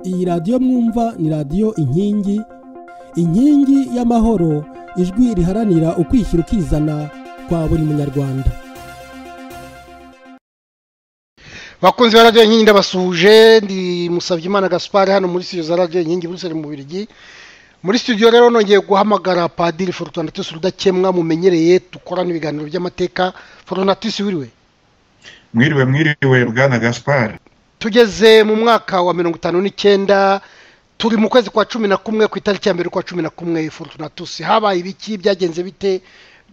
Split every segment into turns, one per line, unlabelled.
Iyi radiyo mwumva ni radiyo inkingi y'amahoro, ijwi riharanira ukwishyira ukizana kwa buri munyarwanda.
Bakunzi ba radiyo inkingi ndabasuhuje, ndi Musabyimana Gaspard hano muri studio za radiyo inkingi Bruxelles mu Bubiligi. Muri studio rero nongeye guhamagara Padiri Fortunatus Rudakemwa mumenyereye dukorana ibiganiro by'amateka. Fortunatus wiriwe?
Mwiriwe Bwana Gaspard.
Tugeze mu mwaka wa 59, turi mu kwezi kwa 11 ku itariki ya mbere kwa 11. Fortunatus, habaye ibiki, byagenze bite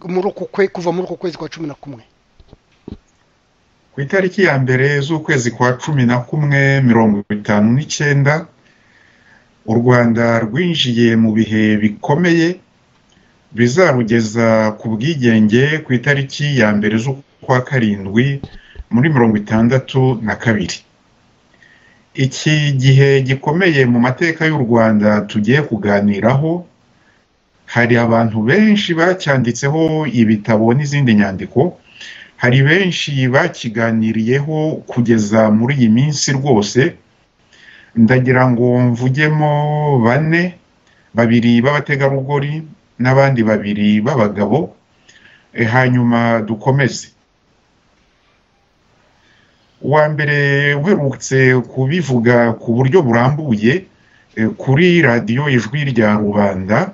muri kuva muri uko kwezi kwa 11?
Ku itariki ya mbere z'ukwezi kwa 1159 u Rwanda rwinjiye mu bihe bikomeye bizarugeza ku bwigenge ku itariki ya mbere z'ukwa karindwi muri 1962. Iki gihe gikomeye mu mateka y'u Rwanda tugiye kuganiraho, hari abantu benshi bacyanditseho ibitabo n'izindi nyandiko, hari benshi bakiganiriyeho kugeza muri iyi minsi rwose. Ndagira ngo mvugemo babiri b'abategarugori n'abandi babiri b'abagabo, hanyuma dukomeze. Uwa mbere uherutse kubivuga ku buryo burambuye kuri radiyo Ijwi rya Rubanda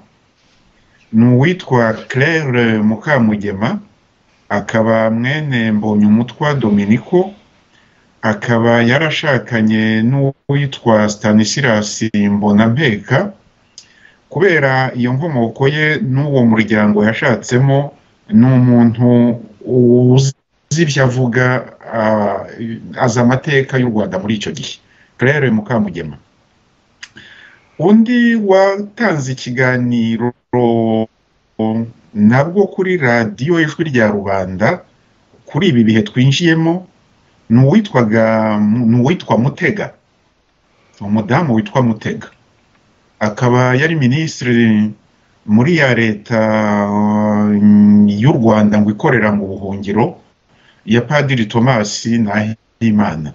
ni uwitwa Claire Mukamugema, akaba mwene Mbonyumutwa Dominico, akaba yarashakanye n'uwitwa Stanislas Mbonampeka. Kubera iyo nkomoko ye n'uwo muryango yashatsemo, ni umuntu uzi ibyo avuga, azi amateka y'u Rwanda muri icyo gihe. Claire Mukamugema. Undi watanze ikiganiro nabwo kuri radiyo Ijwi rya Rubanda kuri ibi bihe twinjiyemo ni uwitwa Mutega, umudamu witwa Mutega, akaba yari minisitiri muri ya leta y'u Rwanda ngo ikorera mu buhungiro ya Padiri Thomas Nahimana.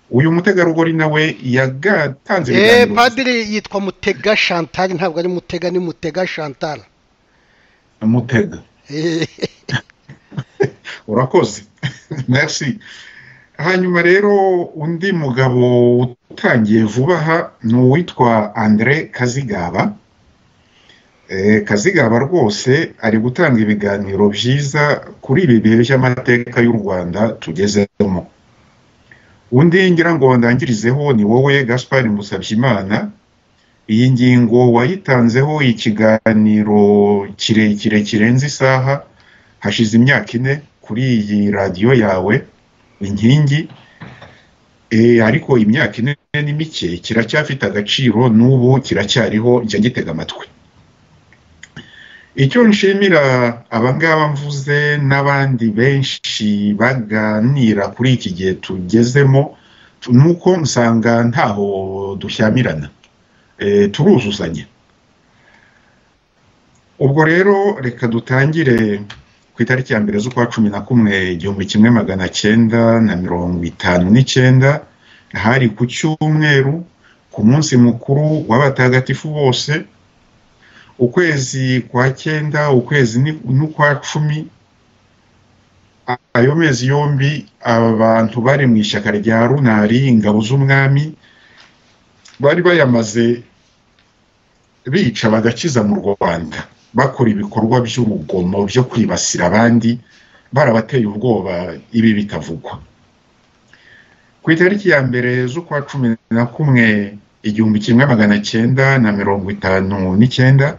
Uyu mutegarugori nawe yagatanze ibiganiro.
Padiri yitwa Mutega Chantal, ntabwo ari Mutega, ni Mutega Chantal.
Mutega. Urakoze. Merci. Hanyuma rero undi mugabo utangiye vuba aha ni uwitwa Andre Kazigaba. Kazigaba rwose ari gutanga ibiganiro byiza kuri ibi bihe by'amateka y'u Rwanda tugezemo. Undi ngira ngo ndangirizeho ni wowe Gaspard Musabyimana. Iyi ngingo wayitanzeho ikiganiro kirekire kirenze isaha hashize imyaka 4 kuri iyi radiyo yawe Inkingi. Ariko imyaka 4 ni mike, kiracyafite agaciro, n'ubu kiracyariho, njya gitega amatwi. Icyo nshimira abangaba mvuze n'abandi benshi baganira kuri iki gihe tugezemo, nuko nsanga ntaho dushyamirana, turuzuzanye. Ubwo rero reka dutangire ku itariki ya mbere z'ukwa 11/1959, hari ku cyumweru, ku munsi mukuru w'abatagatifu bose, ukwezi kwa 9, ukwezi n'ukwa 10. Ayo mezi yombi abantu bari mu ishyaka rya Runari, ingabo z'umwami, bari bayamaze bica bagakiza mu Rwanda, bakora ibikorwa by'urugomo byo kwibasira abandi, barabateye ubwoba ibi bitavugwa. Ku itariki ya mbere z'ukwa 11 1959,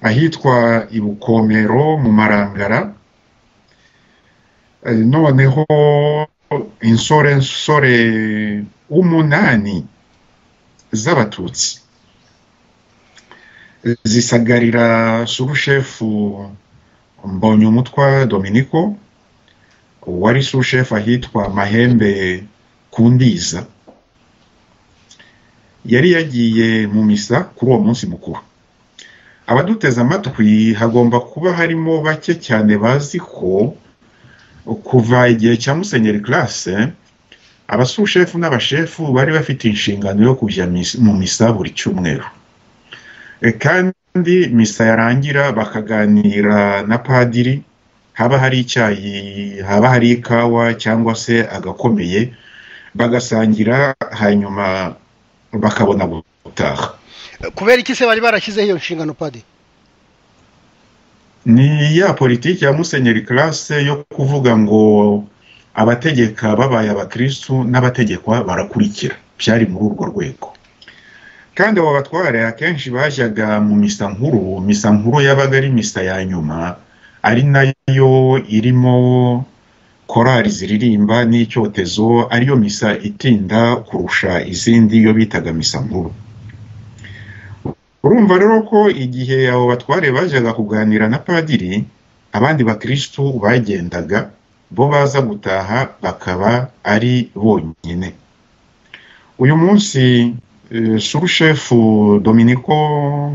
ahitwa Ibukomero mu Marangara, noneho insore 8 z'abatutsi zisagarira surushefu Mbonyumutwa Dominico, wari surushefu ahitwa Mahembe Kundiza. Yari yagiye mu misa kuri uwo munsi mukuru. Abaduteze amatwi hagomba kuba harimo bake cyane bazi ko kuva igihe cya Musenyeri Classe abasushefu n'abashefu bari bafite inshingano yo kujya mu misa buri cyumweru, kandi misa yarangira bakaganira na padiri, haba hari icyayi, haba hari ikawa cyangwa se agakomeye, bagasangira hanyuma bakabona gutaha.
Kubera iki se bari barashyizeho iyo nshingano padiri?
Ni ya politiki ya Musenyeri Classe yo kuvuga ngo abategeka babaye abakristu n'abategekwa barakurikira, byari muri urwo rwego. Kandi abo batware akenshi bajyaga mu misa nkuru yabaga ari misa ya nyuma, ari nayo irimo korali ziririmba n'icyotezo, ariyo misa itinda kurusha izindi yo bitaga misa nkuru. Urumva rero ko igihe abo batware bajyaga kuganira na padiri, abandi bakristu bagendaga, bo baza gutaha bakaba ari bonyine. Uyu munsi surushefu Dominico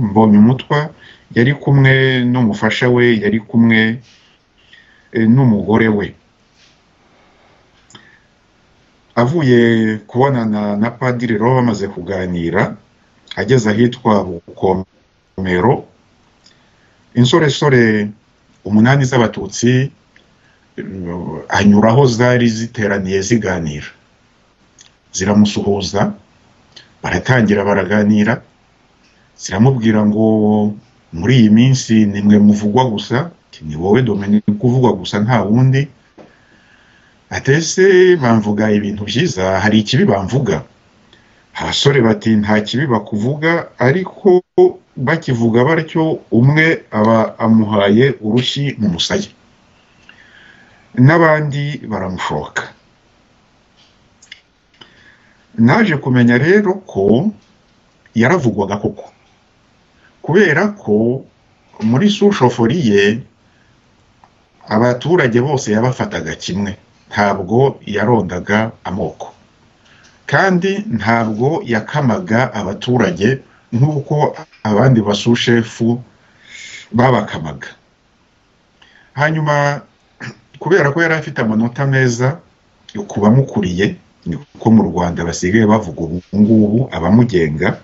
Mbonyumutwa yari kumwe n'umufasha we, yari kumwe n'umugore we. Avuye kubonana na padiri rero bamaze kuganira, ageze ahitwa Bukomero, insoresore 8 z'abatutsi anyuraho zari ziteraniye ziganira, ziramusuhuza, baratangira baraganira, ziramubwira ngo muri iyi minsi nimwe muvugwa gusa, ni wowe Dominique kuvugwa gusa nta wundi. Atese bamvuga ibintu byiza, hari ikibi bamvuga? Abasore bati nta kibi bakuvuga, ariko bakivuga batyo umwe aba amuhaye urushyi mu musaya, n'abandi baramushoka. Naje kumenya rero ko yaravugwaga koko, kubera ko muri sushoforiye abaturage bose yabafataga kimwe, ntabwo yarondaga amoko, kandi ntabwo yakamaga abaturage nk'uko abandi basushefu babakamaga. Hanyuma kubera ko yari afite amanota meza ku bamukuriye, niko mu Rwanda basigaye bavuga ubu ngubu abamugenga,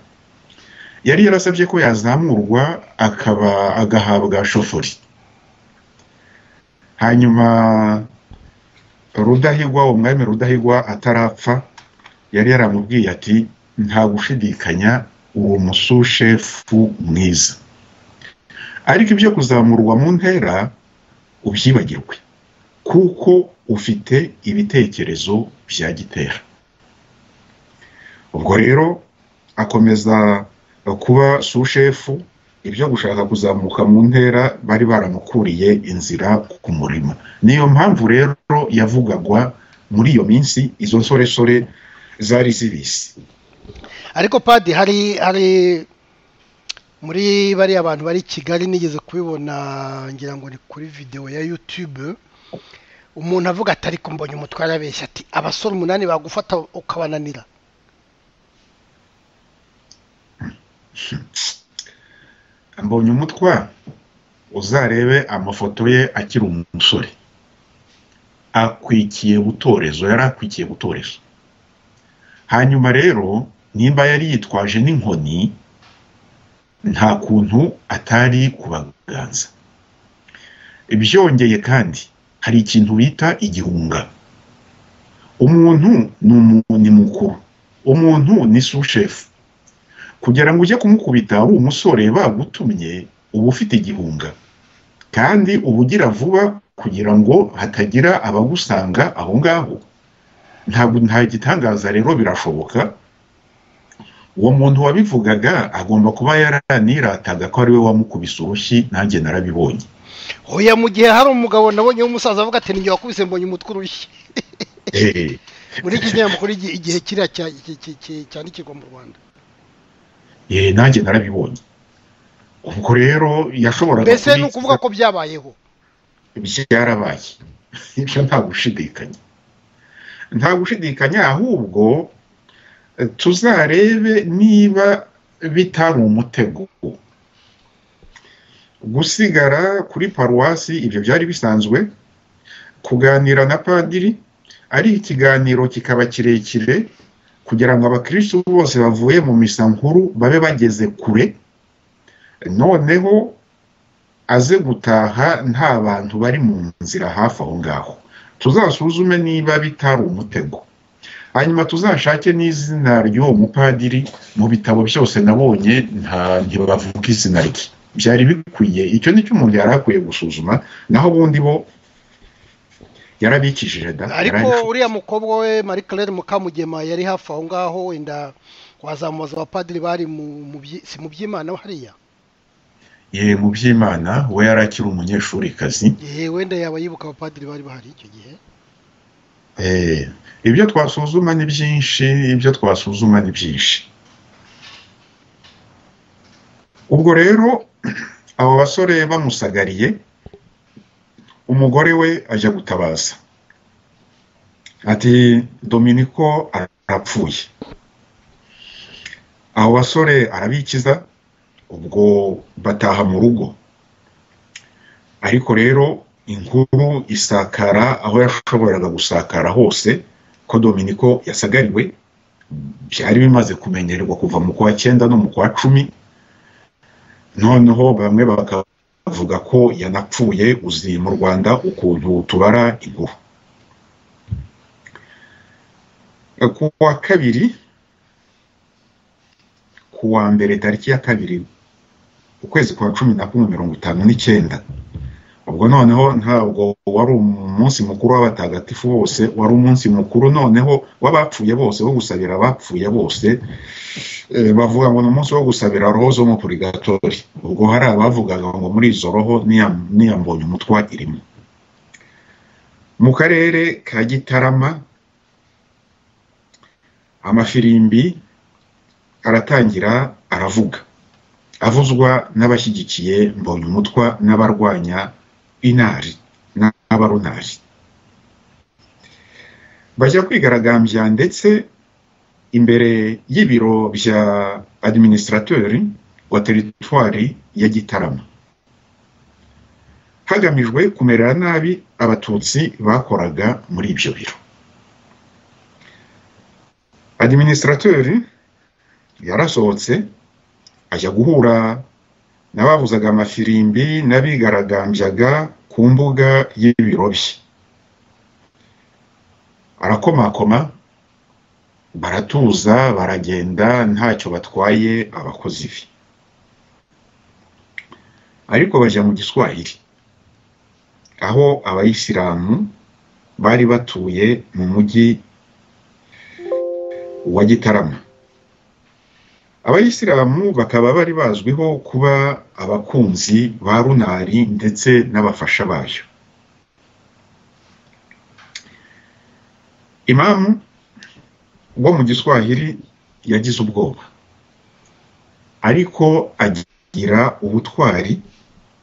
yari yarasabye ko yazamurwa akaba agahabwa shofori. Hanyuma Rudahigwa, umwami Rudahigwa atarapfa, yari yaramubwiye ati nta gushidikanya uwo musushefu mwiza, ariko ibyo kuzamurwa mu ntera ubyibagirwe, kuko ufite ibitekerezo bya gitera. Ubwo rero akomeza kuba sushefu, ibyo gushaka kuzamuka mu ntera bari baramukuriye inzira ku murima. Niyo mpamvu rero yavugagwa muri iyo minsi, izo nsoresore zari zibisi.
Ariko padi hari muri bari abantu bari Kigali, nigeze kubibona ngira ngo ni kuri video ya YouTube, umuntu avuga ati ariko mbonye umutwara abeshya ati abasore 8 bagufata ukabananira.
Mbonye umutwa uzarebe amafoto ye akiri umusore, akwikiye butorezo, yari akwikiye butorezo. Hanyuma rero nimba yari yitwaje n'inkoni, nta kuntu atari kubaganza. Ibyongeye kandi hari ikintu bita igihunga. Umuntu ni mukuru, umuntu ni sushefu, kugira ngo ujye kumukubita ari umusore bagutumye uba ufite igihunga, kandi ubugira vuba kugira ngo hatagira abagusanga aho ngaho. Nta gitangaza rero, birashoboka uwo muntu wabivugaga agomba kuba yaranirataga ko ari we wamukubise urushyi. Nanjye narabibonye.
Oya, mu gihe hari umugabo nabonye w'umusaza avuga ati njye wakubise mbonye umutwe urushyi. Muri iki gihe mukuru igihe kiriya cyandikirwa mu Rwanda.
Nanjye narabibonye. Ubwo rero yashoboraga
mbese ni ukuvuga ko byabayeho.
Byarabaye, ibyo nta gushidikanya, nta gushidikanya. Ahubwo tuzarebe niba bitari umutego. Gusigara kuri paruwasi ibyo byari bisanzwe, kuganira na padiri ari ikiganiro kikaba kirekire kugira ngo abakristo bose bavuye mu misa nkuru babe bageze kure, noneho aze gutaha nta bantu bari mu nzira hafi aho ngaho. Tuzasuzume niba bitari umutego, hanyuma tuzashake n'izina ry'uwo mupadiri. Mu bitabo byose nabonye ntibavuga izina rye, byari bikwiye. Icyo ni cyo umuntu yari akwiye gusuzuma, naho ubundi bo yarabikishije da.
Ariko uriya mukobwa we Marie Claire Mukamugema yari hafi aho ngaho, wenda wazamubaza abapadiri bari si mu by'Imana hariya.
Mu by'Imana we yarakiri umunyeshuri kazi.
Wenda yaba yibuka abapadiri bari bahari icyo gihe.
Ibyo twasuzuma ni byinshi, ubwo rero abo basore bamusagariye, umugore we ajya gutabaza ati Dominiko arapfuye. Abo basore arabikiza, ubwo bataha mu rugo. Ariko rero inkuru isakara aho yashoboraga gusakara hose ko Dominiko yasagariwe. Byari bimaze kumenyerwa kuva mu kwa 9 no mu kwa 10. Noneho bamwe bakavuga ko yanapfuye. Uzi mu Rwanda ukuntu tubara inkuru. Ku wa kabiri, ku wa mbere tariki ya 2 ukwezi kwa 11/59, ubwo noneho ntabwo wari umunsi mukuru w'abatagatifu bose, wari umunsi mukuru noneho w'abapfuye bose, wo gusabira abapfuye bose. Bavuga ngo n'umunsi wo gusabira roho zo mu purgatori. Ubwo hari abavugaga ngo muri izo roho niyambonye umutwa irimo. Mu karere ka Gitarama amafirimbi aratangira aravuga, avuzwa n'abashyigikiye mbonye umutwa n'abarwanya inari n'abarunari. Bajya kwigaragambya ndetse imbere y'ibiro bya administrateur wa teritwari ya Gitarama, hagamijwe kumerera nabi abatutsi bakoraga muri ibyo biro. Administrateur yarasohotse ajya guhura n'abavuzaga amafirimbi n'abigaragambyaga ku mbuga y'ibiro bye. Arakomakoma, baratuza, baragenda, ntacyo batwaye abakozi be. Ariko bajya mu Giswahili, aho abayisilamu bari batuye mu mujyi wa Gitarama. Abayisilamu bakaba bari bazwiho kuba abakunzi ba runari ndetse n'abafasha bayo. Imamu wo mu Giswahili yagize ubwoba, ariko agira ubutwari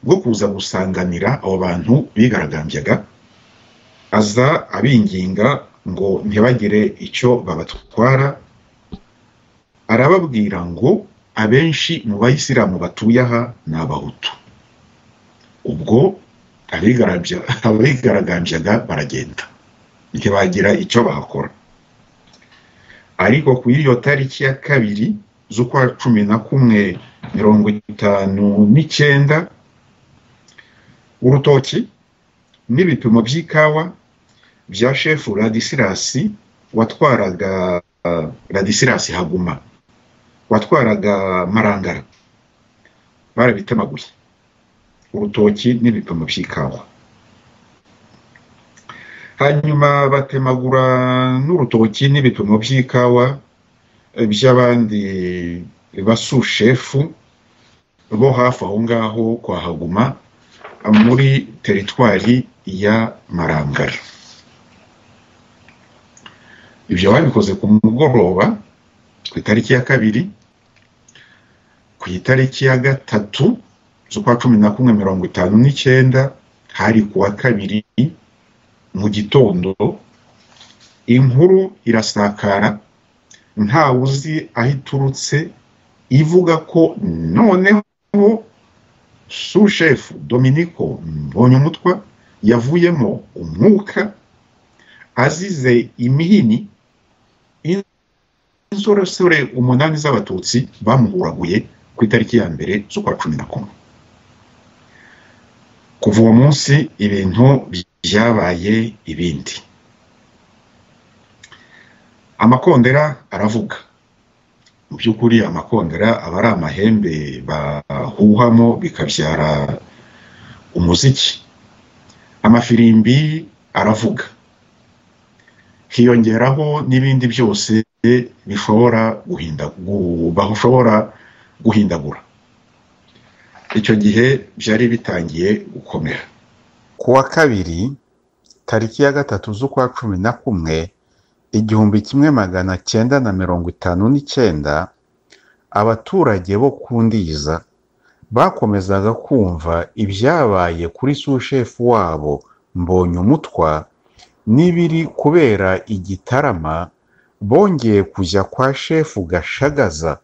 bwo kuza gusanganira abo bantu bigaragambyaga. Aza abinginga ngo ntibagire icyo babatwara. Arababwira ngo abenshi mu bayisilamu batuye aha ni Abahutu. Ubwo abigaragambyaga baragenda, ntibagira icyo bakora. Ariko ku iyo tariki ya 2 z'ukwa 11/59, urutoki n'ibipimo by'ikawa bya shefu Ladisirasi watwaraga Ladisirasi Haguma watwaraga Marangara barabitemaguye. Urutoki n'ibipimo by'ikawa. Hanyuma batemagura n'urutoki n'ibipimo by'ikawa by'abandi basushefu bo hafi aho ngaho kwa Haguma muri teritwari ya Marangara. Ibyo babikoze ku mugoroba ku itariki ya 2. Ku itariki ya 3 z'ukwa 11/59 hari kuwa 2 mu gitondo, inkuru irasakara nta uzi aho iturutse, ivuga ko noneho sous-chef Dominiko Mbonyumutwa yavuyemo umwuka, azize imihini insoresore 8 z'abatutsi bamuhuraguye ku itariki ya mbere z'ukwa 11. Kuva uwo munsi ibintu byabaye ibindi. Amakondera aravuga. Mu by'ukuri amakondera aba ari amahembe bahuhamo bikabyara umuziki. Amafirimbi aravuga. Hiyongeraho n'ibindi byose bishobora guhindagura. Icyo gihe byari bitangiye gukomera.
Kuwa kabiri tariki ya 3 z'ukwa 11 1959 abaturage bo kundiza bakomezaga kumva ibyabaye kuri sushefu wabo Mbonyumutwa n'ibiri kubera igitarama. Bongeye kujya kwa shefu Gashagaza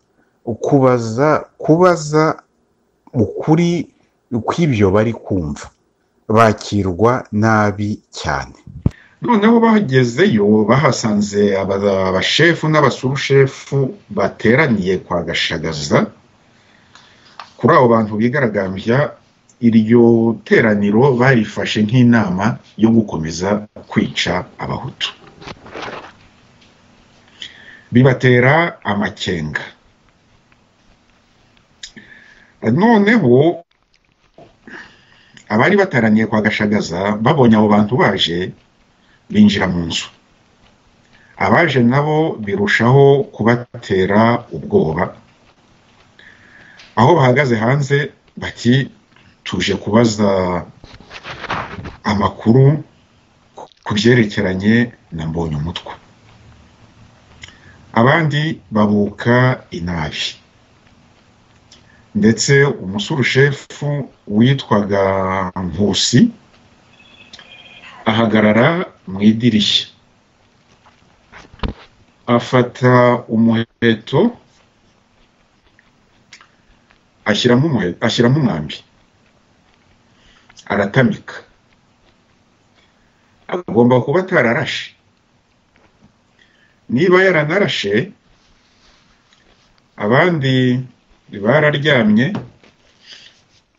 kubaza ukuri kw'ibyo bari kumva. Bakirwa nabi cyane.
Noneho bagezeyo bahasanze abashefu n'abasurushefu bateraniye kwa Gashagaza. Kuri abo bantu bigaragambya, iryo teraniro barifashe nk'inama yo gukomeza kwica abahutu. Bibatera amakenga. Noneho abari bataraniye kwa Gashagaza babonye abo bantu baje, binjira mu nzu. Abaje nabo birushaho kubatera ubwoba. Aho bahagaze hanze bati tuje kubaza amakuru ku byerekeranye na Mbonyumutwa. Abandi babuka inabi. Ndetse umusurushefu witwaga Nkusi ahagarara mu idirishya, afata umuheto ashyiramo umwambi, aratamika. Agomba kuba atararashe. Niba yaranarashe, abandi bararyamye,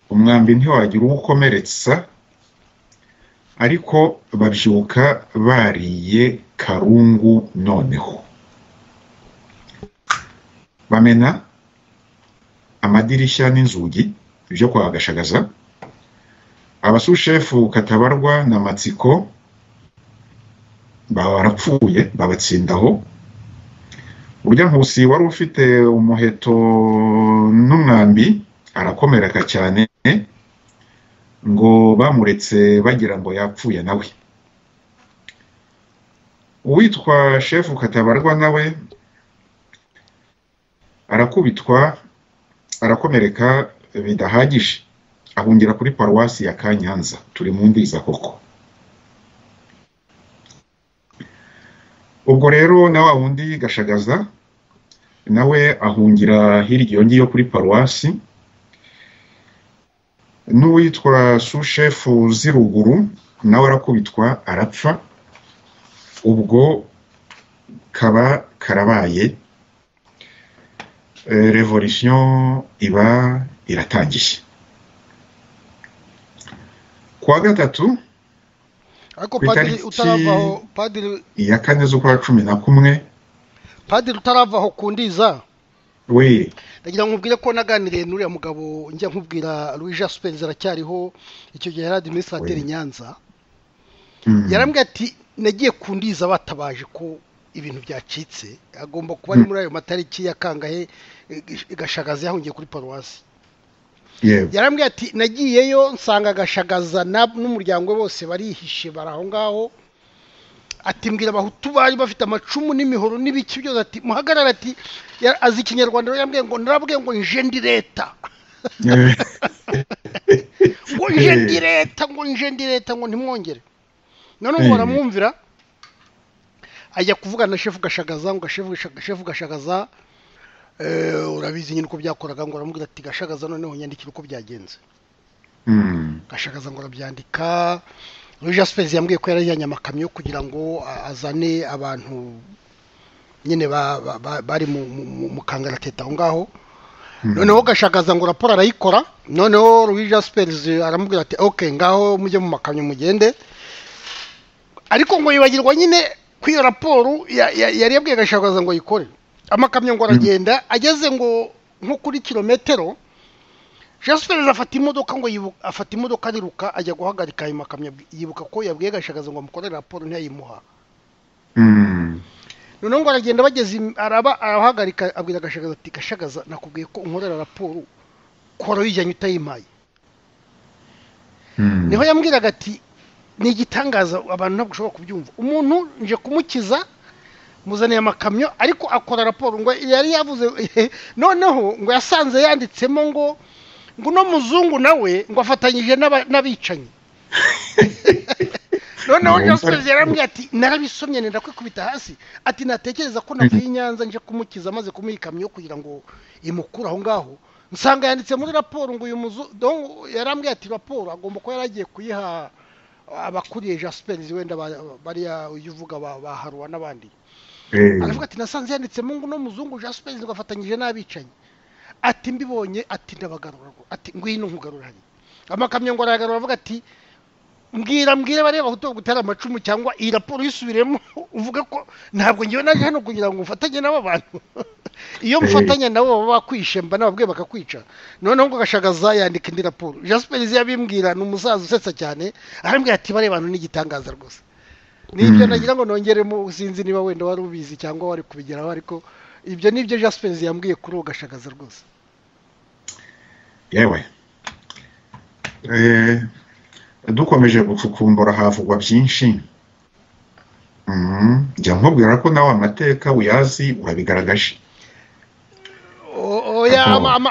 umwambi ntiwagira uwo ukomeretsa, ariko babyuka bariye karungu. Noneho bamena amadirishya n'inzugi byo kwa Gashagaza. Abasushefu Katabarwa na Matsiko barapfuye, babatsindaho. Urya Nkusi wari ufite umuheto n'umwambi arakomereka cyane, ngo bamuretse bagira ngo yapfuye nawe. Uwitwa shefu Katabarwa nawe arakubitwa, arakomereka bidahagije, ahungira kuri paruwasi ya Kanyanza. Turi mu Ndiza koko. Ubwo rero na wa wundi Gashagaza nawe ahungira hirya yo kuri paruwasi. N'uwitwa sushefu Ziruguru nawe arakubitwa arapfa. Ubwo kaba karabaye, revolution iba iratangiye. Kuwa gatatu
ariko padiri utaravaho, padiri
ya 4 z'ukwa 11,
padiri utaravaho kundiza
we
ndagira nkubwire ko naganiriye n'uriya mugabo njya nkubwira Louis Jasper zaracyariho, icyo gihe yari administrateur Nyanza. Yarambwiye ati nagiye kundiza batabaje ko ibintu byacitse, agomba kuba ari muri ayo matariki ya kangahe Gashagaza yahungiye kuri paruwasi. Yarambwiye ati nagiyeyo nsanga Gashagaza n'umuryango bose barihishe baraho ngaho. Ati mbwira abahutu bari bafite amacumu n'imihoro n'ibiki byose, ati muhagarara, ati azi Ikinyarwanda. Yambwiye ngo narabwiye ngo nje ndi leta, ngo nje ndi leta, ngo nje ndi leta, ngo ntimwongere. None ngo baramwumvira, ajya kuvugana na shefu Gashagaza, ngo shefu Gashagaza urabizi nyine uko byakoraga, ngo aramubwira ati Gashagaza noneho nyandikira uko byagenze. Gashagaza ngo arabyandika, Louis Jaspers yambwiye ko yarajyanye amakamyo kugira ngo azane abantu nyine bari mu kangarateta aho ngaho noneho gashagaza ngo raporo arayikora noneho Louis Jaspers aramubwira ati okay ngaho mujye mu makamyo mugende ariko ngo yibagirwa nyine ku iyo raporo yari yabwiye gashagaza ngo yikore amakamyo ngo aragenda ageze ngo nko kuri kilometero Jaspers afata imodoka ngo afata imodoka ariruka ajya guhagarika ayo makamyo yibuka ko yabwiye gashagaza ngo amukore raporo ntiyayimuha noneho ngo aragenda bageze arahagarika abwira gashagaza ati gashagaza nakubwiye ko unkorera raporo kora wijyanye utayimpaye niho yambwiraga ati ni igitangaza abantu ntabwo ushobora kubyumva umuntu nje kumukiza muzaniye amakamyo ariko akora raporo ngo yari yavuze noneho ngo yasanze yanditsemo ngo no muzungu nawe ngo afatanyije n'abicanyi noneho Jaspers yarambwiye ati narabisomye nenda kwikubita hasi ati natekereza ko navuye inyanza nje kumukiza maze kumuyikamyo kugira ngo imukura aho ngaho nsanga yanditse muri raporo ngo uyu muzungu yarambwiye ati raporo agomba ko yaragiye kuyiha abakuriye Jaspers wenda bariya uvuga baharuwa n'abandi aravuga ati nasanze yanditsemo ngo no muzungu Jaspers ngo afatanyije n'abicanyi ati mbibonye ati ndabagarura ati ngwino nkugaruranye amakamyo ngo aragarura avuga ati mbwira bari abahutu gutera amacumu cyangwa iyi raporo yisubiremo uvuga ko ntabwo ngiye naje hano kugira ngo mfatanye n'aba bantu iyo mfatanye nabo baba bakwishe mba nababwiye bakakwica noneho ngo gashagaza yandika indi raporo Jaspers yabimbwira n'umusaza usetsa cyane arambwira ati bare bantu n'igitangaza rwose nibyo nagira ngo nongeremo sinzi niba wenda wari ubizi cyangwa wari kubigeraho ariko ibyo nibyo Jaspers yambwiye kuri gashagaza rwose
yewe dukomeje gucukumbura havugwa byinshi njya nkubwira ko nawe amateka uyazi urabigaragaje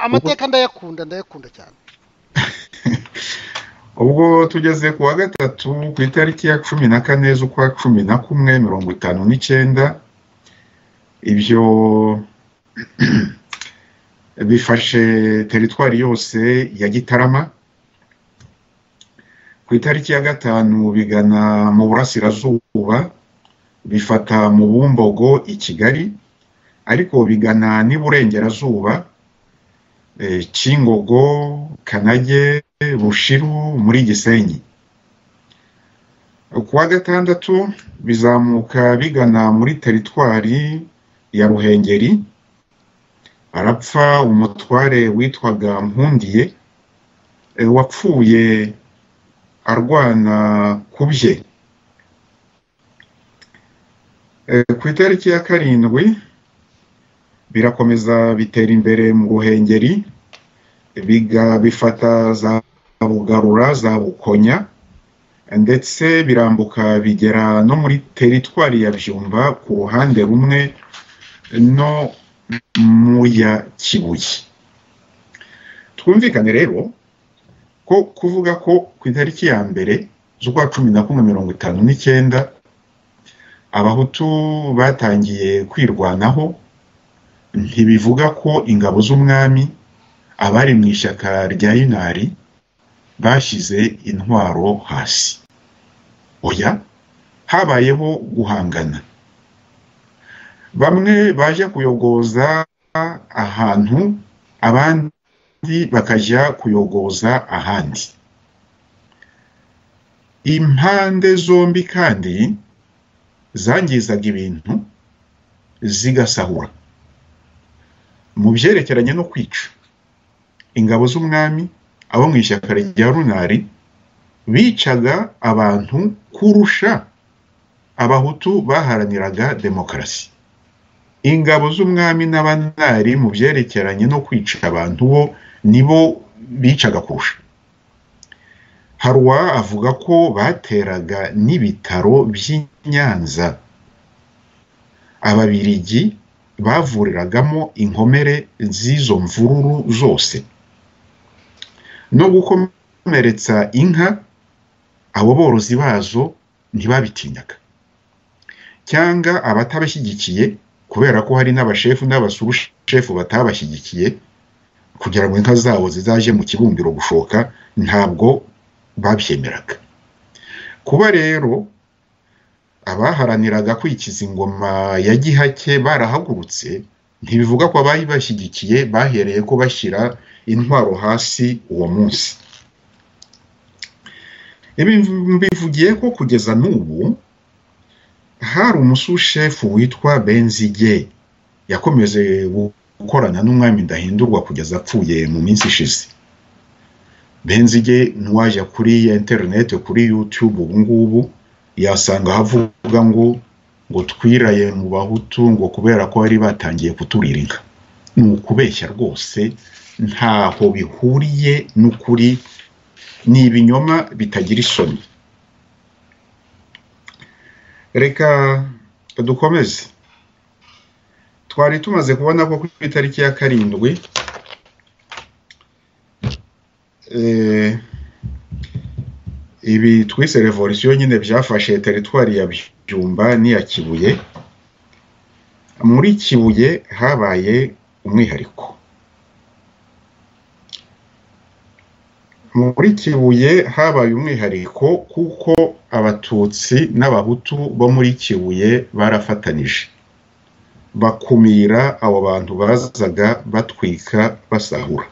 amateka ndayakunda cyane
ubwo tugeze ku wa gatatu ku itariki ya 14 z'ukwa 11/59 ibyo bifashe teritwari yose ya Gitarama ku itariki ya 5 bigana mu burasirazuba bifata mu Bumbogo i Kigali ariko bigana n'iburengerazuba Kingogo Kanage Bushiru muri Gisenyi ku wa gatandatu bizamuka bigana muri teritwari ya Ruhengeri arapfa umutware witwaga Mpundiye wapfuye arwana kubye ku itariki ya 7 birakomeza bitera imbere mu Ruhengeri bifata za Bugarura za Bukonya ndetse birambuka bigera no muri teritwari ya Byumba ku ruhande rumwe no mu ya Kibuye twumvikane rero ko kuvuga ko ku itariki ya mbere z'ukwa 11/59 abahutu batangiye kwirwanaho ntibivuga ko ingabo z'umwami abari mu ishyaka rya Inari bashize intwaro hasi oya habayeho guhangana bamwe baje kuyogoza ahantu abandi bakajya kuyogoza ahandi impande zombi kandi zangizaga ibintu zigasahura mu byerekeranye no kwica ingabo z'umwami abo mu ishyaka rya Runari bicaga abantu kurusha abahutu baharaniraga demokarasi ingabo z'umwami n'abanari mu byerekeranye no kwica abantu bo nibo bicaga kurusha Harwa avuga ko bateraga n'ibitaro by'Inyanza ababirigi bavuriragamo inkomere z'izo mvururu zose no gukomeretsa inka abo borozi bazo ntibabitinyaga cyangwa abatabashyigikiye kubera ko hari n'abashefu n'abasurushefu batabashyigikiye kugira ngo inka zabo zizaje mu kibumbiro gushoka ntabwo babyemeraga kuba rero abaharaniraga kwikiza ingoma ya Gihake barahagurutse ntibivuga ko abayi bashyigikiye bahereye ko bashyira intwaro hasi uwo munsi. Ibi mbivugiye ko kugeza n'ubu hari umusushefu witwa Benzige yakomeje gukorana n'umwami Ndahindurwa kugeza apfuye mu minsi ishize. Benzige ntiwajya kuri internet kuri YouTube ubu ngubu yasanga havuga ngo twiraye mu Bahutu ngo kubera ko bari batangiye kuturiringa. Ni ukubeshya rwose, ntaho bihuriye n'ukuri, ni ibinyoma bitagira isoni. Reka dukomeze. Twari tumaze kubona ko ku itariki ya 7 ibi twise revolution nyine byafashe teritwari ya Byumba n'iya Kibuye. Muri Kibuye habaye umwihariko. Muri Kibuye habaye umwihariko kuko Abatutsi n'Abahutu bo muri Kibuye barafatanije bakumira abo bantu bazaga batwika basahura,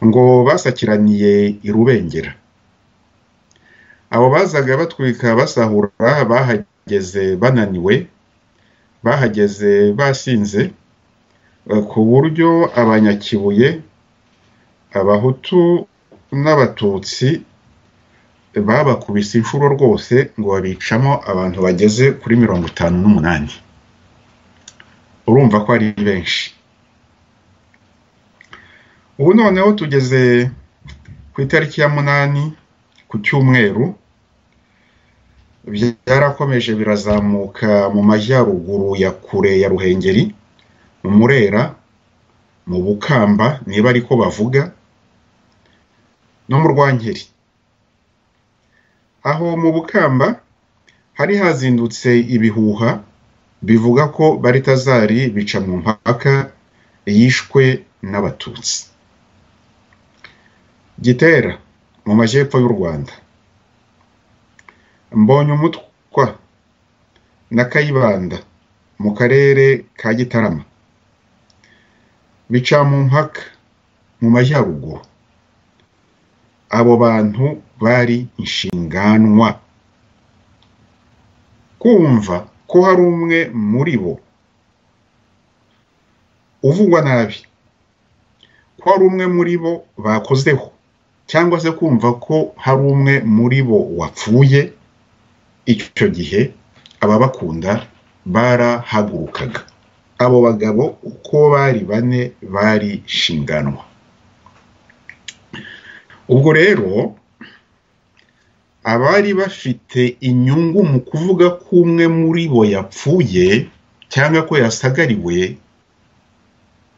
ngo basakiraniye i Rubengera. Abo bazaga batwika basahura bahageze bananiwe, bahageze basinze, ku buryo Abanyakibuye, Abahutu n'Abatutsi babakubise inshuro rwose ngo babicamo abantu bageze kuri 58. Urumva ko ari benshi. Ubu noneho tugeze ku itariki ya 8 ku cyumweru, byarakomeje birazamuka mu majyaruguru ya kure ya Ruhengeri, mu Murera, mu Bukamba niba ariko bavuga, no mu Rwankeri. Aho mu Bukamba hari hazindutse ibihuha bivuga ko Baritazari bica mu mpaka yishwe n'Abatutsi. Gitera mu majyepfo y'u Rwanda, Mbonyumutwa na Kayibanda mu karere ka Gitarama bica mu mpaka mu majyaruguru. Abo bantu bari inshinganwa. Kumva ko hari umwe muri bo uvugwa nabi, ko hari umwe muri bo bakozeho, cyangwa se kumva ko hari umwe muri bo wapfuye, icyo gihe ababakunda barahagurukaga. Abo bagabo uko bari 4 bari shinganwa. Ubwo rero abari bafite inyungu mu kuvuga ko umwe muri bo yapfuye cyangwa ko yasagariwe,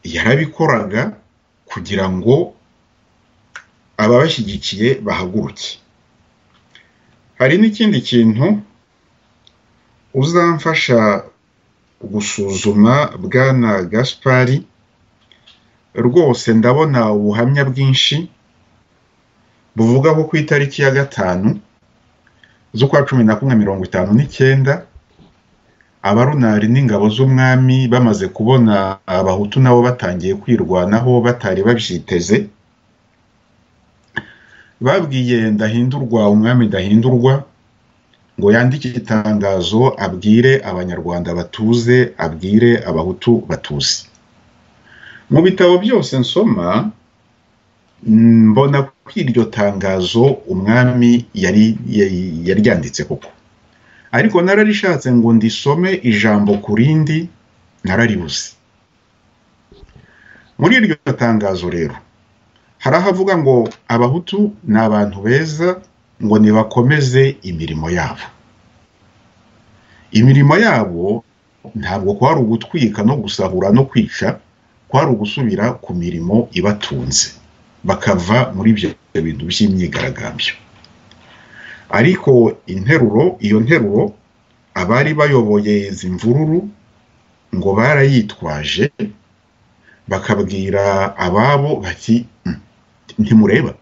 yarabikoraga kugira ngo ababashyigikiye bahaguruke. Hari n'ikindi kintu uzamfasha gusuzuma Bwana Gaspari, rwose ndabona ubuhamya bwinshi buvuga ko ku itariki ya 5 z'ukwa 1159 Abarunari n'ingabo z'umwami bamaze kubona Abahutu nabo batangiye kwirwanaho batari babyiteze, babwiye Ndahindurwa, umwami Ndahindurwa, ngo yandike itangazo abwire Abanyarwanda batuze, abwire Abahutu batuze. Mu bitabo byose nsoma mbona ko iryo tangazo umwami yaryanditse koko, ariko nararishatse ngo ndisome ijambo kurindi nararibuze. Muri iryo tangazo rero harahavuga ngo Abahutu ni abantu beza, ngo nibakomeze imirimo yabo. Imirimo yabo ntabwo kwari ugutwika no gusahura no kwica, kwari ugusubira ku mirimo ibatunze, bakava muri ibyo bintu by'imyigaragambyo. Ariko iyo nteruro abari bayoboye izi mvururu ngo barayitwaje, bakabwira ababo bati ntimureba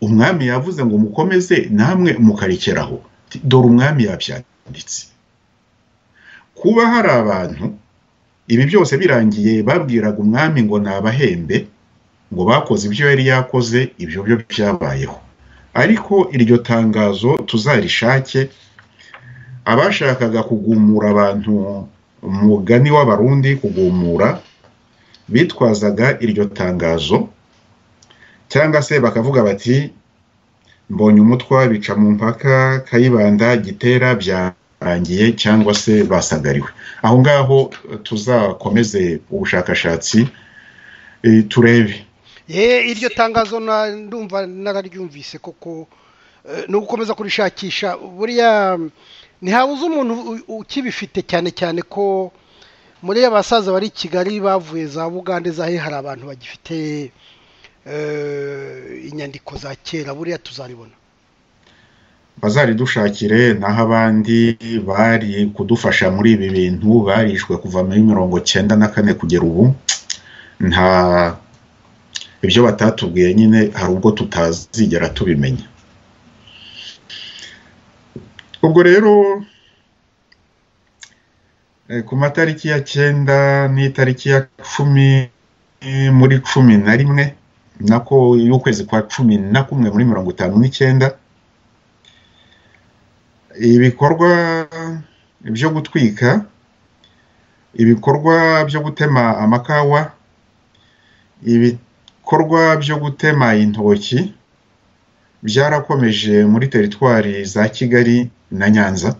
umwami yavuze ngo mukomeze namwe mukarekeraho. Dore umwami yabyanditse. Kuba hari abantu ibi byose birangiye babwiraga umwami ngo nabahembe ngo bakoze ibyo yari yakoze, ibyo byo byabayeho. Ariko iryo tangazo tuzarishake. Abashakaga kugumura abantu, umugani w'abarundi kugumura, bitwazaga iryo tangazo cyangwa se bakavuga bati mbonye umutwa bica mu mpaka, Kayibanda Gitera byarangiye cyangwa se basagariwe. Aho ngaho tuzakomeze ubushakashatsi turebe.
Iryo tangazo ndumva nararyumvise koko, no gukomeza kurishakisha. Buriya ntihabuze umuntu ukibifite, cyane cyane ko muri abasaza bari Kigali bavuye za Bugande zahe hari abantu bagifite inyandiko za kera. Buriya tuzaribona,
bazaridushakire. naho abandi bari kudufasha muri ibi bintu barishwe kuva muri 1994 kugera ubu, nta ibyo batatubwiye nyine hari ubwo tutazigera tubimenya. Ubwo rero ku matariki ya 9 n'itariki ya 10 muri 11 nako y'ukwezi kwa 11 muri 59, ibikorwa byo gutwika, ibikorwa byo gutema amakawa, ibikorwa byo gutema intoki byarakomeje muri teritwari za Kigali na Nyanza.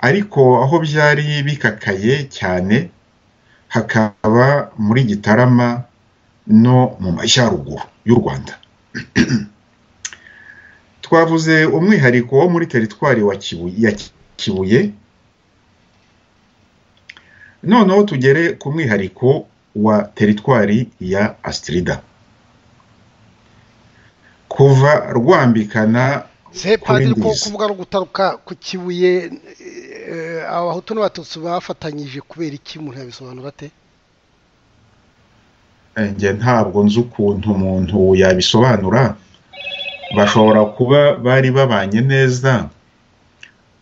Ariko aho byari bikakaye cyane hakaba muri Gitarama no mu majyaruguru y'u Rwanda. Twavuze umwihariko wo muri teritwari wa Kibuye, noneho tugere ku mwihariko wa teritwari ya Astrida. Kuva rwambikana
padiri ko kuvuga no gutaruka ku Kibuye, abahutu n'abatutsi bafatanyije kubera iki umuntu yabisobanura ate?
Nge ntabwo nzi ukuntu umuntu yabisobanura. Bashobora kuba bari babanye neza,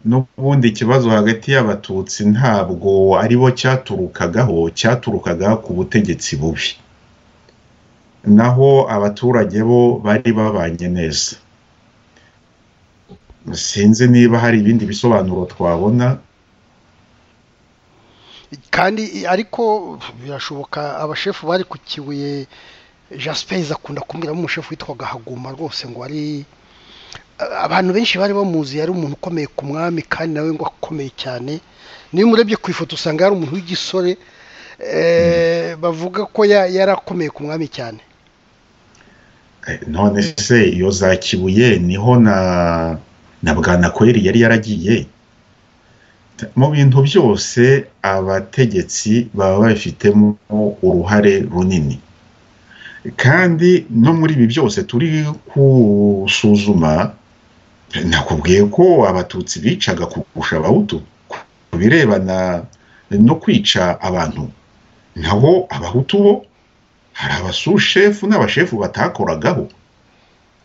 n'ubundi ikibazo hagati y'abatutsi ntabwo aribo cyaturukaga ku butegetsi bubi, naho abaturage bo bari babanye neza. Sinzi niba hari ibindi bisobanuro twabona,
kandi ariko birashoboka abashefu bari ku Kibuye. Jasper akunda kumbwira umushefu witwaga Haguma rwose ngo ari abantu benshi bari bamuzi, yari umuntu ukomeye ku mwami kandi nawe ngo akomeye cyane. Niyo murebye ku ifoto usanga yari umuntu w'igisore, bavuga ko yarakomeye ku mwami cyane.
None se iyo za Kibuye niho na Bwana Kweri yari yaragiye. Mu bintu byose abategetsi baba bafitemo uruhare runini, kandi no muri ibi byose turi kusuzuma nakubwiye ko abatutsi bicaga kurusha abahutu ku birebana no kwica abantu. Naho abahutu bo hari abasushefu n'abashefu batakoragaho,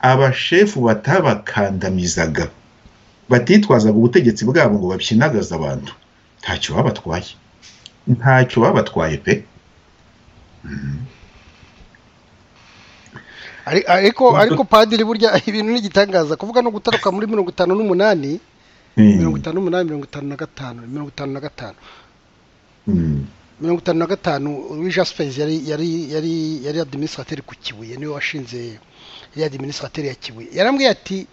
abashefu batabakandamizaga, batitwazaga ubutegetsi bwabo ngo babishinagaza abantu. Ntacyo babatwaye pe.
ariko padiri burya ibintu n'igitangaza kuvuga no gutaruka muri 58 Louis Jasper yari administrateur ku Kibuye, niwe washinze ya administrateur ya Kibuye. Yarambwiye ati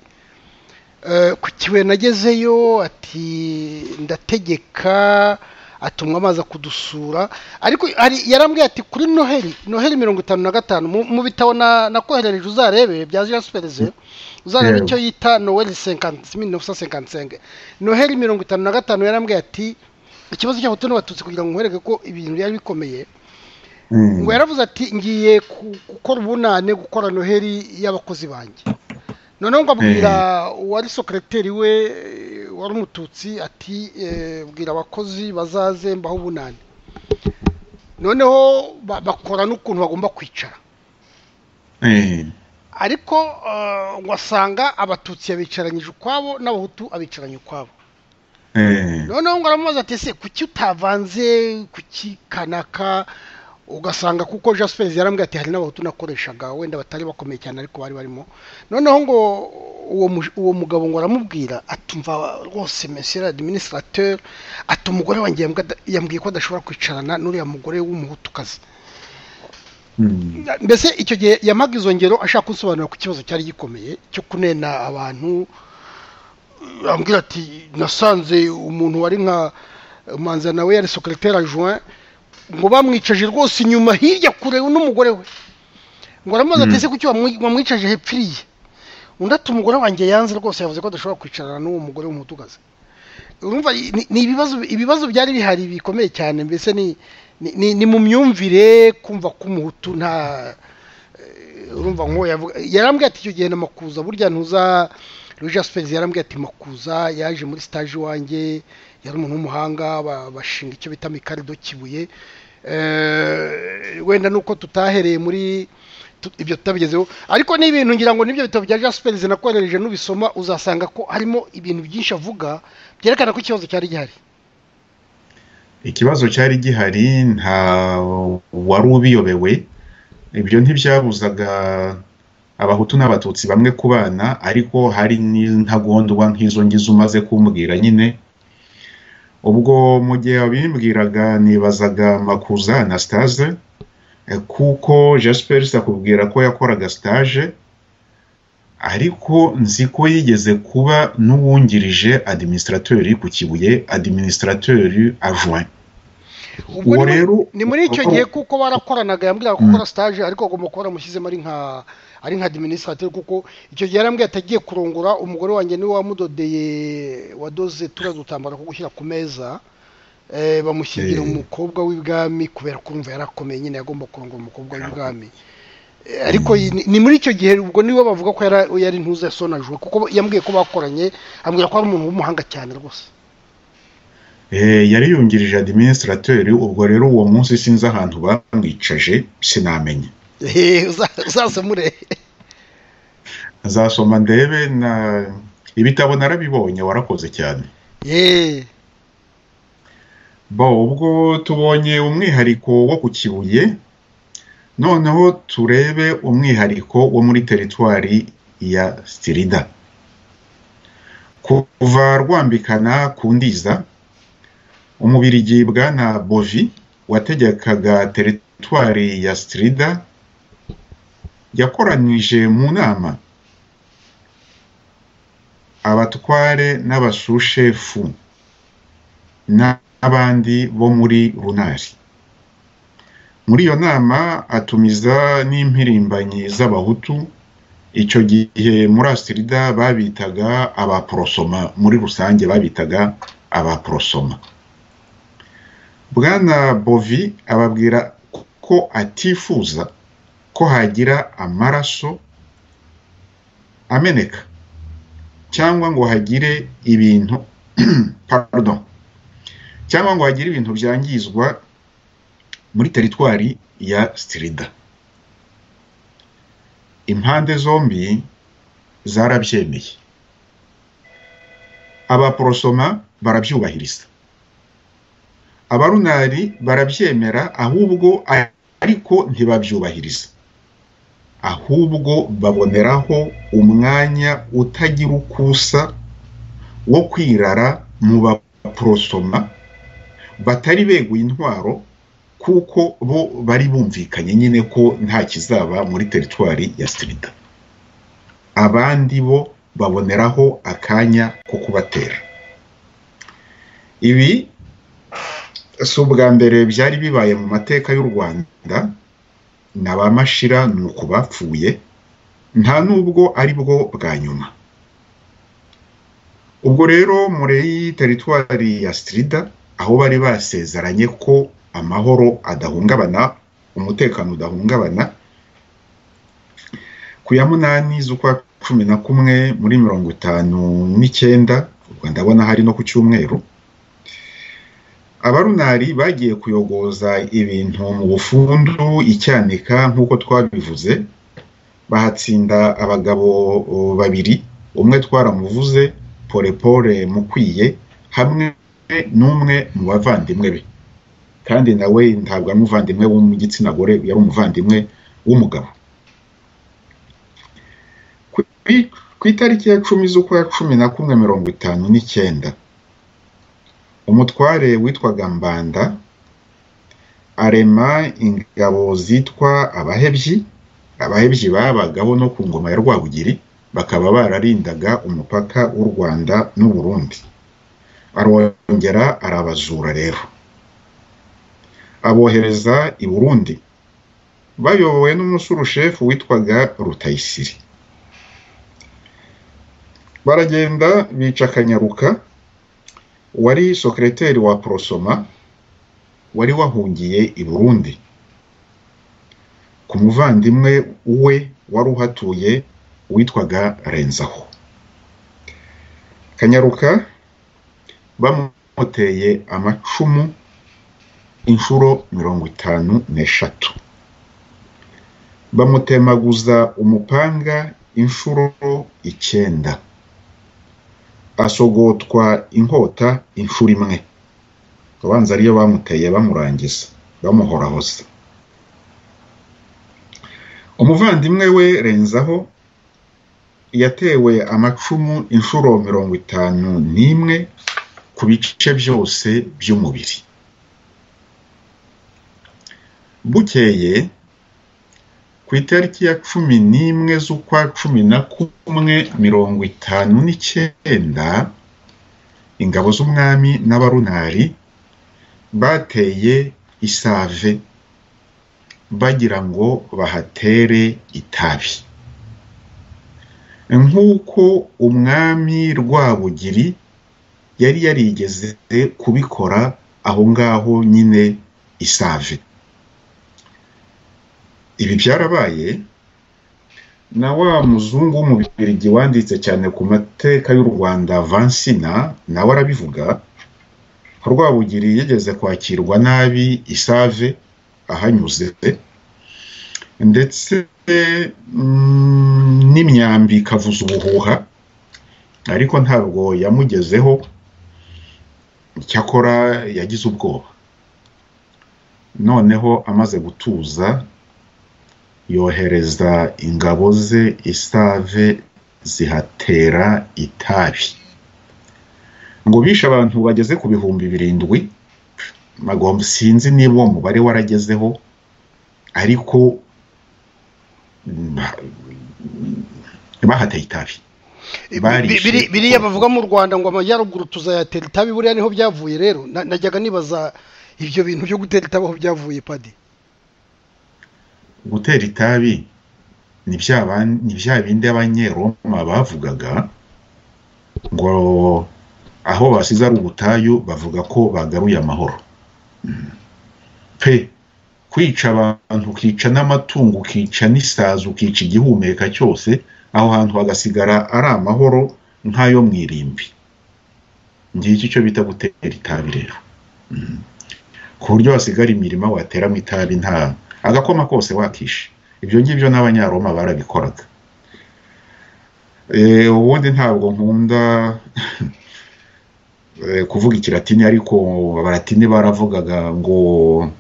ku Kibuye nagezeyo, ati ndategeka, atumwa amaza kudusura. Ariko yarambwiye ati kuri Noheli 55 mu bitabo nakoherereje uzarebe bya Jasper, uzarebe icyo yita Noheli 1955. Noheli 55 yarambwiye ati ikibazo cy'abahutu n'abatutsi kugira ngo nkwereke ko ibintu byari bikomeye. Ngo yaravuze ati ngiye gukora ubunane, gukora Noheli y'abakozi banjye. Noneho ngo abwira wari secretary we wari umututsi ati bwira abakozi bazaze mbaho ubunane. Noneho bakora n'ukuntu bagomba kwicara. ariko wasanga abatutsi yabicaranyije ukwabo n'abahutu abicaranye ukwabo. Noneho ngo aramubaza ati ese kuki utavanze kuki kanaka, ugasanga kuko Jaspers yarambwiye ati hari n'abahutu nakoreshaga wenda batari bakomeye cyane ariko bari barimo. Noneho ngo uwo mugabo ngo aramubwira atumva rwose monsieur administrateur, ati umugore wanjye yambwiye ko adashobora kwicarana n'uriya mugore w'umuhutukazi. Mbese icyo gihe yamaga izo ngero ashaka kunsobanura ku kibazo cyari gikomeye cyo kunena abantu. Ambwira ati nasanze umuntu wari nka Manza nawe yari secrétaire adjoint, ngo bamwicaje rwose inyuma hirya kure n'umugore we. Ngo aramubaza ati ese kuki wamwicaje hepfiriye? Undi ati umugore wanjye yanze rwose, yavuze ko adashobora kwicarana n'uwo mugore w'umutugaze. Urumva ni ibibazo byari bihari bikomeye cyane. Mbese ni mu myumvire kumva ko umuhutu nta, urumva nko yarambwiye ati icyo gihe na Makuza burya ntuza Louis Jaspers yarambwiye ati Makuza yaje muri stage wanjye, yari umuntu w'umuhanga, bashinga icyo bita Mikarido Kibuye. Wenda nuko tutahereye muri ibyo tutabigezeho, ariko ni ibintu ngira ngo nibyo bitabo bya Jaspers nakorereje n'ubisoma uzasanga ko harimo ibintu byinshi avuga byerekana ko ikibazo cyari gihari.
Ikibazo cyari gihari, nta wari ubiyobewe. Ibyo ntibyabuzaga abahutu n'abatutsi bamwe kubana, ariko hari n'intagondwa nk'izo ngizo umaze kumbwira nyine. Ubwo mu gihe abimbwiraga nibazaga Makuza Anastase, kuko Jaspers akubwira ko yakoraga stage, ariko nzi ko yigeze kuba n'uwungirije administrateur ku Kibuye, administrateur adjoint.
Ubwo rero ni muri icyo gihe kuko barakoranaga, yambwira gukora stage ariko agomba gukora mushyizemo ari nka administrateur, kuko icyo gihe yarambwiye atagiye kurongora umugore wanjye niwe wamudodeye, wadoze turazutambara ko gushyira ku meza, bamushyingira umukobwa w'ibwami kubera ko urumva yarakomeye nyine yagomba kurongora umukobwa w'ibwami. Ariko ni muri icyo gihe ubwo niwe bavuga ko yari ntuza yasonajwe, kuko yambwiye ko bakoranye, ambwira ko ari umuntu w'umuhanga cyane rwose.
Yari yungirije administrateur. Ubwo rero uwo munsi sinzi ahantu bamwicaje, sinamenye.
Uzasomure,
azasoma ndebe, na ibitabo narabibonye, warakoze cyane. Ubwo tubonye umwihariko wo ku Kibuye, noneho turebe umwihariko wo muri teritwari ya Stirida. Kuva rwambikana ku Ndiza, umubirigi Bwana Bovi wategekaga teritwari ya Stirida yakoranije mu nama abatware n'abasushefu n'abandi bo muri Runari. Muri iyo nama atumiza n'impirimbanyi z'abahutu, icyo gihe muri Stirida babitaga abaprosoma, muri rusange babitaga abaprosoma. Bwana Bovi ababwira ko atifuza ko hagira amaraso ameneka cyangwa ngo hagire ibintu cyangwa ngo hagire ibintu byangizwa muri teritwari ya Stirida. Impande zombi zarabyemeye, abaprosoma barabyubahiriza, abarunari barabyemera, ahubwo ariko ntibabyubahiriza, ahubwo baboneraho umwanya utagira ukusa wo kwirara mu baprosoma batari beguye intwaro, kuko bo bari bumvikanye nyine ko nta kizaba muri teritwari ya Stirida. Abandi bo baboneraho akanya ko kubatera. Ibi si ubwa mbere byari bibaye mu mateka y'u Rwanda, na ba Mashira nuko bapfuye, nta nubwo ari bwo bwa nyuma. Ubwo rero muri teritwari ya Stirida, aho bari basezeranye ko amahoro adahungabana, umutekano udahungabana, ku ya 8 z'ukwa 11 muri 59, ubwo ndabona hari no ku cyumweru, abarunari bagiye kuyogoza ibintu mu bufundu icyanika nk'uko twabivuze, bahatsinda abagabo babiri, umwe twaramuvuze Pole Mukwiye hamwe n'umwe mu bavandimwe be, kandi nawe ntabwo ari umuvandimwe wo mu gitsina gore, yari umuvandimwe w'umugabo. Ku itariki ya 10 z'ukwa 1159 umutware witwaga Mbanda arema ingabo zitwa abahebyi babagaho no ku ngoma ya Rwabugiri, bakaba bararindaga umupaka w'u Rwanda n'u Burundi. Arongera arabazura rero, abohereza i Burundi bayobowe n'umusurushefu witwaga Rutayisire. Baragenda bica Kanyaruka wari sekreteri wa Prosoma, wari wahungiye i Burundi, ku muvandimwe we wari uhatuye witwaga Renzaho. Kanyaruka bamuteye amacumu inshuro 53, bamutemaguza umupanga inshuro 9, asogotwa inkota inshuro 1. Abanza ariyo bamuteye bamurangiza bamuhorahoza. Umuvandimwe we Renzaho yatewe amacumu inshuro 51 ku bice byose by'umubiri. Bukeye ku itariki ya 11 z'ukwa 1159 ingabo z'umwami n'abarunari bateye Isave bagira ngo bahatere itabi, nk'uko umwami Rwabugiri yari yarigeze kubikora aho ngaho nyine Isave. Ibi byarabaye na wa muzungu w'umubirigi wanditse cyane ku mateka y'u Rwanda Vansina, nawe arabivuga. Rwabugiri yageze kwakirwa nabi Isave ahanyuze, ndetse n'imyambi ikavuza ubuhuha, ariko ntabwo yamugezeho. Cyakora yagize ubwoba. Noneho amaze gutuza yohereza ingabo ze Isave zihatera itabi, ngo bishe abantu bageze ku 7,000. Magomba sinzi niba uwo mubare waragezeho, ariko bahateye itabi.
Biriya bavuga mu Rwanda ngo amajyaruguru tuzayatera itabi, buriya niho byavuye. Rero najyaga nibaza ibyo bintu byo gutera itabi aho byavuye. Padi,
gutera itabi ni bya bindi abanyeroma bavugaga ngo aho basize ari ubutayu bavuga ko bagaruye amahoro. Kwica abantu, ukica n'amatungo, ukica n'isazi, ukica igihumeka cyose, aho hantu hagasigara ari amahoro nk'ayo mwirimbi. Ngiki cyo bita gutera itabi rero. Ku buryo hasigara imirima wateramo itabi nta agakoma kose wakishe. Ibyo ngibyo n'abanyaroma barabikoraga. Ubundi ntabwo nkunda kuvuga ikilatini, ariko abalatini baravugaga ngo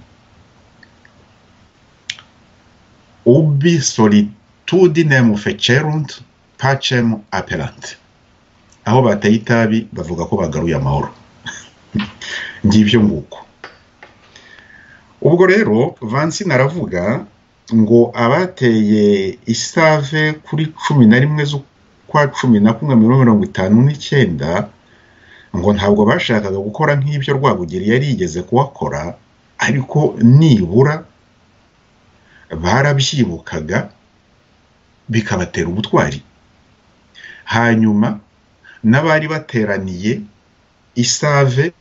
ubi solitudinem fecerunt pacem appellant. Aho bateye itabi bavuga ko bagaruye amahoro. Ngibyo nguko. Ubwo rero Vansina aravuga ngo abateye Isave kuri 11 z'ukwa 1159 ngo ntabwo bashakaga gukora nk'ibyo Rwabugiri yari yigeze kuwakora, ariko nibura barabyibukaga bikabatera ubutwari. Hanyuma n'abari bateraniye Isave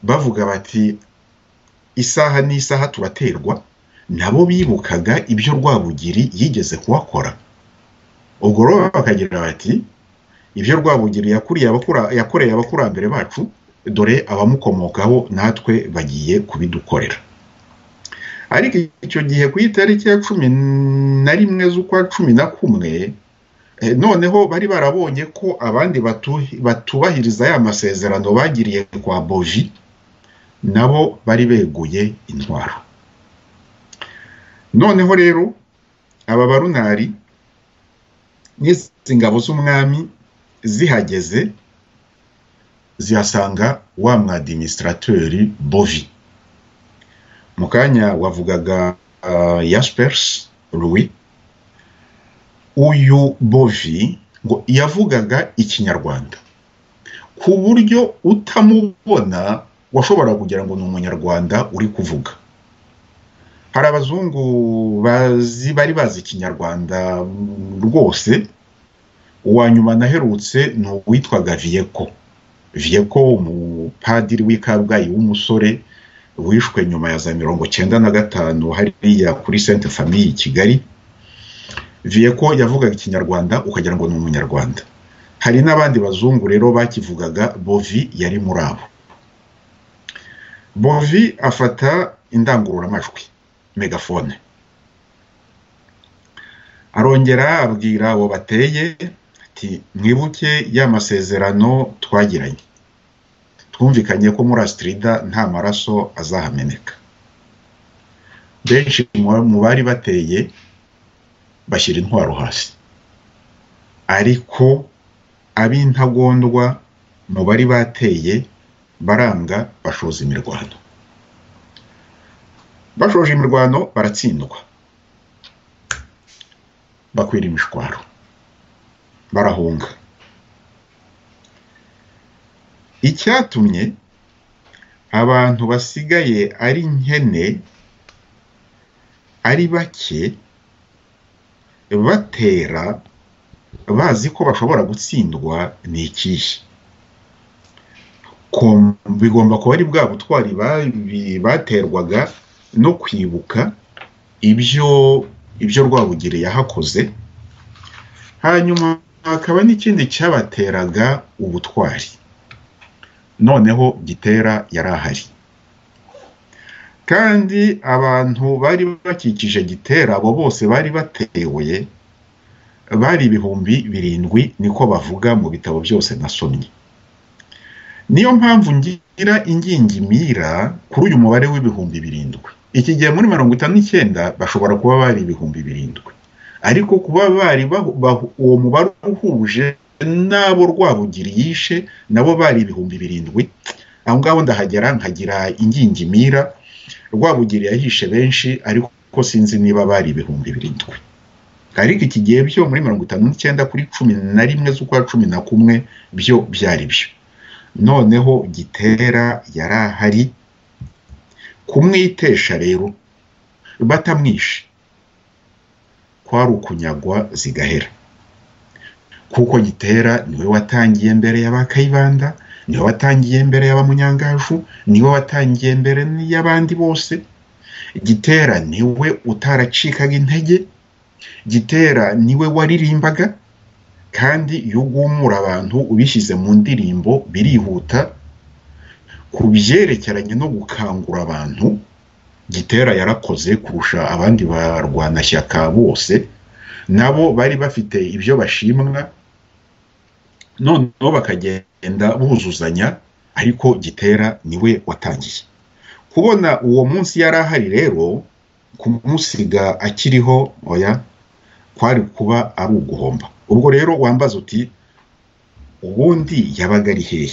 bavuga bati isaha n'isaha turaterwa, nabo bibukaga ibyo Rwabugiri yigeze kuwakora. Ubwo rero bakagira bati ibyo Rwabugiri yakoreye abakurambere bacu, dore abamukomokaho natwe bagiye kubidukorera. Ariko icyo gihe ku itariki ya 11 11 z'ukwa 11 noneho bari barabonye ko abandi batubahiriza ya masezerano bagiriye kwa Boji nabo bari beguye intwaro. Noneho rero aba barunari n'ingabo z'umwami zihageze zihasanga wa mwadministrateur Bovi. Mukanya wavugaga Jaspers Louis. Uyu Bovi ngo yavugaga ikinyarwanda ku buryo utamubona washobora kugira ngo ni umunyarwanda uri kuvuga. Hari abazungu bari bazi ikinyarwanda rwose. Uwanyuma naherutse ni uwitwaga Vieko umupadiri w'Ikabgayi w'umusore wishwe nyuma ya za 1995 hariya kuri Sainte Famille i Kigali. Vieko yavugaga ikinyarwanda ukagira ngo ni umunyarwanda. Hari n'abandi bazungu rero bakivugaga. Bovi yari muri abo. Bovi afata indangururamajwi megafone, arongera abwira abo bateye ati mwibuke ya masezerano twagiranye, twumvikanye ko muri Astrida nta maraso azahameneka. Benshi mu bari bateye bashyira intwaro hasi, ariko ab'intagondwa mu bari bateye baranga bashoza imirwano. Bashoje imirwano baratsindwa, bakwira imishwaro, barahunga. Icyatumye abantu basigaye ari nkene ari bake batera bazi ko bashobora gutsindwa ni ikihe? Ko bigomba kuba ari bwa butwari baterwaga no kwibuka ibyo Rwabugiri yahakoze. Hanyuma hakaba n'ikindi cyabateraga ubutwari. Noneho Gitera yarahari, kandi abantu bari bakikije Gitera abo bose bari batewe bari 7,000 niko bavuga mu bitabo byose nasomye. Niyo mpamvu ngira ingingimira kuri uyu mubare w'7,000. Iki gihe muri 59 bashobora kuba bari 7,000, ariko kuba bari uwo mubare uhuje nabo Rwabugiri yishe nabo bari 7,000. Aho ngaho ndahagera nkagira ingingimira. Rwabugiri yahishe benshi ariko sinzi niba bari 7,000. Ariko iki gihe byo muri 59 kuri 11 z'ukwa 11 byo byari byo. Noneho Gitera yarahari. Kumwitesha rero batamwishe kwari ukunyagwa zigahera, kuko Gitera niwe watangiye mbere y'abakayibanda, niwe watangiye mbere y'abamunyangaju, niwe watangiye mbere y'abandi bose. Gitera niwe utaracikaga intege. Gitera niwe waririmbaga, kandi iyo ugumura abantu ubishyize mu ndirimbo birihuta. Ku byerekeranye no gukangura abantu, Gitera yarakoze kurusha abandi barwanashyaka bose. Nabo bari bafite ibyo bashimwa, noneho bakagenda buzuzanya, ariko Gitera niwe watangiye. Kubona uwo munsi yarahari rero, kumusiga akiriho oya kwari kuba ari uguhomba. Ubwo rero wambaza uti ubundi yabaga ari hehe?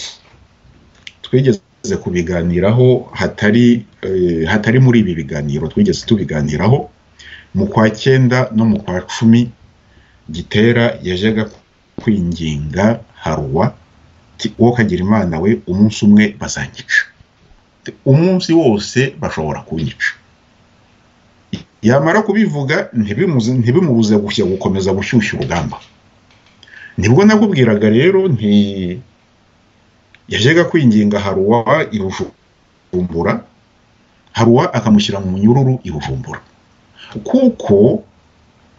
Twigeze kubiganiraho hatari muri ibi biganiro, twigeze tubiganiraho mu kwa 9 no mu kwa 10. Gitera yajaga kwinginga Haruwa ati uwo kagira Imana we, umunsi umwe bazanyica, umunsi wose bashobora kunyica. Yamara kubivuga ntibimubuze gukomeza gushyushya urugamba. Nibwo nakubwiraga rero nti yajaga kwinginga Haruwa i Bujumbura, Haruwa akamushyira mu munyururu i Bujumbura, kuko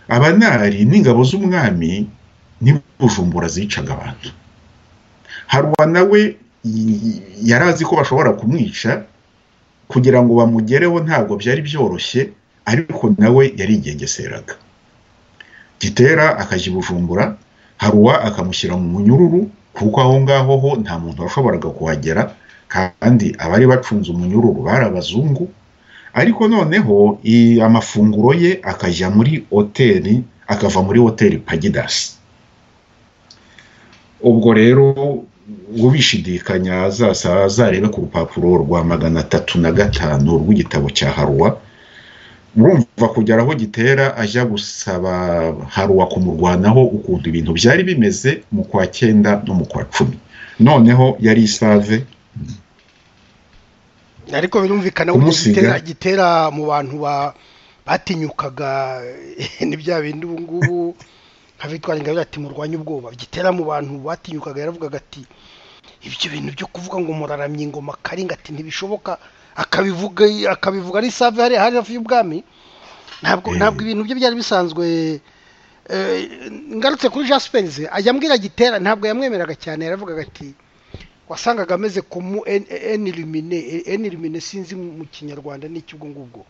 abanari n'ingabo z'umwami ni Bujumbura zicaga abantu. Haruwa nawe yarazi ko bashobora kumwica, kugira ngo bamugereho ntabwo byari byoroshye, ariko nawe yarigengeseraga. Gitera akajya i Bujumbura, Haruwa akamushyira mu munyururu, kuko aho ngaho ho nta muntu washoboraga kuhagera, kandi abari bacunze umunyururu bari abazungu. Ariko noneho amafunguro ye akajya muri hoteli, akava muri hoteli Pagidas. Ubwo rero ubishidikanya azarebe ku rupapuro rwa 305 rw'igitabo cya Haruwa, urumva kugera aho Gitera ajya gusaba Haruwa kumurwanaho ukuntu ibintu byari bimeze mu kwa 9 no mu kwa 10. Noneho yari isave.
Ariko birumvikana Gitera mu bantu batinyukaga ni bya bindi ubu ngubu nka Victoire Ingabire ati murwanye ubwoba. Gitera mu bantu batinyukaga yaravugaga ati ibyo bintu byo kuvuga ngo muraramye ingoma Karinga ati ntibishoboka, akabivuga ari save hari hafi y'ubwami. Ntabwo ibintu bye byari bisanzwe. Ngarutse kuri Jaspers ajya mbwira Gitera ntabwo yamwemeraga cyane, yaravugaga ati wasangaga ameze comme enilumine sinzi mu Kinyarwanda n'iki ubwo ngubwo,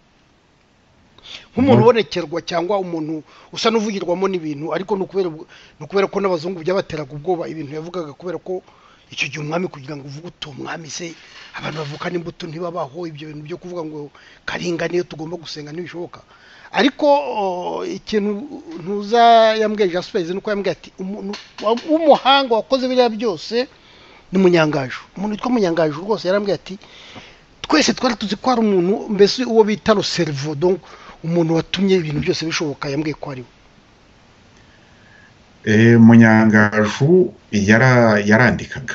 nk'umuntu ubonekerwa cyangwa umuntu usa n'uvugirwamo n'ibintu, ariko nukubera ko n'abazungu byabateraga ubwoba ibintu yavugaga, kubera ko icyo gihe umwami kugira ngo uvuge umwami se abantu bavuka n'imbuto ntibabaho, ibyo bintu byo kuvuga ngo Karinga niyo tugomba gusenga ntibishoboka. Ariko ikintu ntuza yambwiye Jaspers nuko yambwiye ati umuntu w'umuhanga wakoze biriya byose ni Munyangaju. Umuntu witwa Munyangaju rwose yarambwiye ati twese twari tuzi ko ari umuntu mbese uwo bita le cerveau, donc umuntu watumye ibintu byose bishoboka. Yambwiye ko ari
Munyangaju yarandikaga,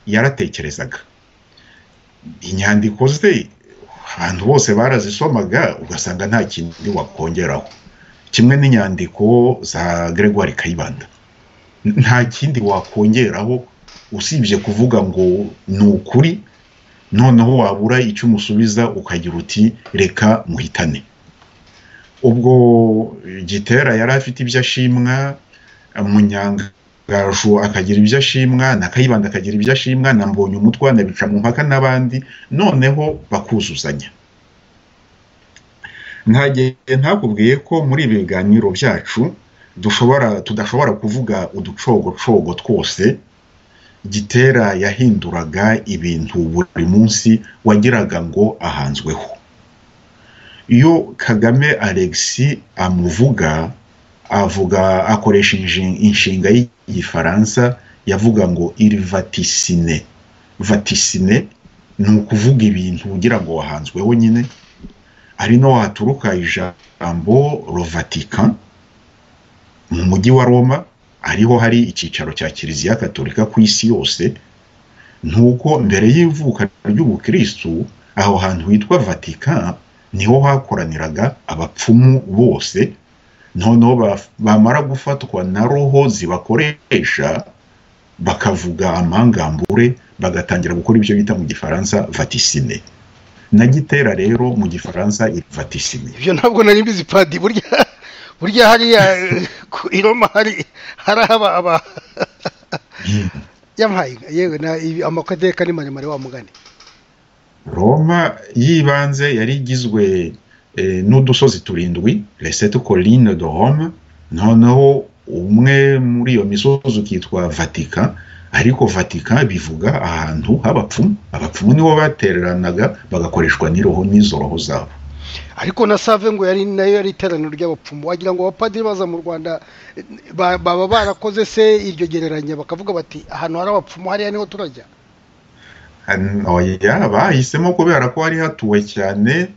yaratekerezaga, inyandiko ze abantu bose barazisomaga ugasanga nta kindi wakongeraho, kimwe n'inyandiko za Gregoire Kayibanda, nta kindi wakongeraho usibye kuvuga ngo ni ukuri, noneho wabura icyo umusubiza ukagira uti reka muhitane. Ubwo Gitera yari afite ibyo ashimwa, Munyangaju akagira ibyo ashimwa, na Kayibanda akagira ibyo ashimwa, na Mbonyumutwa na Bicamumpaka n'abandi, noneho bakuzuzanya. Ntakubwiye ko muri ibi biganiro byacu tudashobora kuvuga uducogocogo twose. Gitera yahinduraga ibintu buri munsi, wagiraga ngo ahanzweho. Iyo Kagame Alexis akoresha inshinga y'igifaransa, yavuga ngo il vaticine. Vaticine ni ukuvuga ibintu ugira ngo wahanzweho nyine. Ari no haturuka ijambo le Vatican mu mujyi wa Roma, ariho hari icyicaro cya Kiliziya Gatolika ku isi yose. Ntuko mbere y'ivuka ry'ubukristu aho hantu hitwa Vatican niho hakoraniraga abapfumu bose, noneho bamara gufatwa na roho zibakoresha bakavuga amangambure, bagatangira gukora ibyo bita mu gifaransa vaticine. Na Gitera rero mu gifaransa vaticine.
Ibyo ntabwo nari mbizi padi, burya hariya i Roma hari aba yampaye yewe na amakadeka ni maremare wa mugani.
Roma yibanze yari igizwe n'udusozi turindwi, les 7 collines de Rome, noneho umwe muri iyo misozi ukitwa Vatican. Ariko Vatican bivuga ahantu abapfumu nibo batereranaga bagakoreshwa n'izo roho zabo.
Ariko na Save ngo nayo yari iteraniro ry'abapfumu, wagira ngo abapadiri baza mu Rwanda baba barakoze se iryo gereranya bakavuga bati ahantu hari abapfumu hariya niho turajya.
Bahisemo kubera ko hari hatuwe cyane,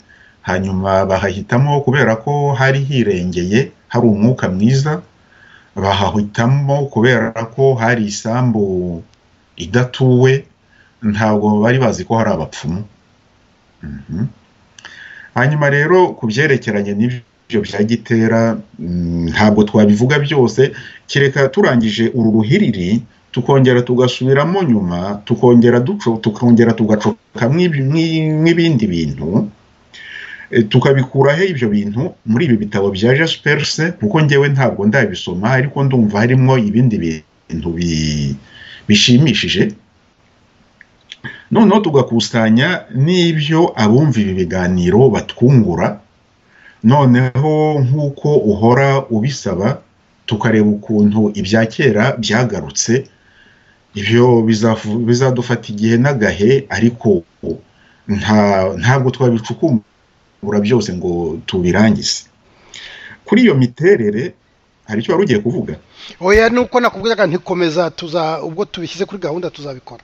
hanyuma bahahitamo kubera ko hari hirengeye, hari umwuka mwiza. Bahahitamo kubera ko hari isambu idatuwe, ntabwo bari bazi ko hari abapfumu. Hanyuma rero ku byerekeranye n'ibyo bya Gitera ntabwo twabivuga byose, kireka turangije uru ruhiriri tukongera tugasubiramo nyuma, tukongera tugacoka nk'ibindi bintu, tukabikuraho ibyo bintu muri ibi bitabo bya Jaspers, kuko njyewe ntabwo ndabisoma, ariko ndumva harimo ibindi bintu bishimishije. Noneho tugakusanya n'ibyo abumva ibi biganiro batwungura, noneho nk'uko uhora ubisaba tukareba ukuntu ibya kera byagarutse. Ibyo bizadufata igihe n'agahe, ariko ntabwo twabicukumbura byose ngo tubirangize. Kuri iyo miterere hari icyo wari ugiye kuvuga?
Oya, nuko nakubwiraga ntikomeza, ubwo tubishyize kuri gahunda tuzabikora.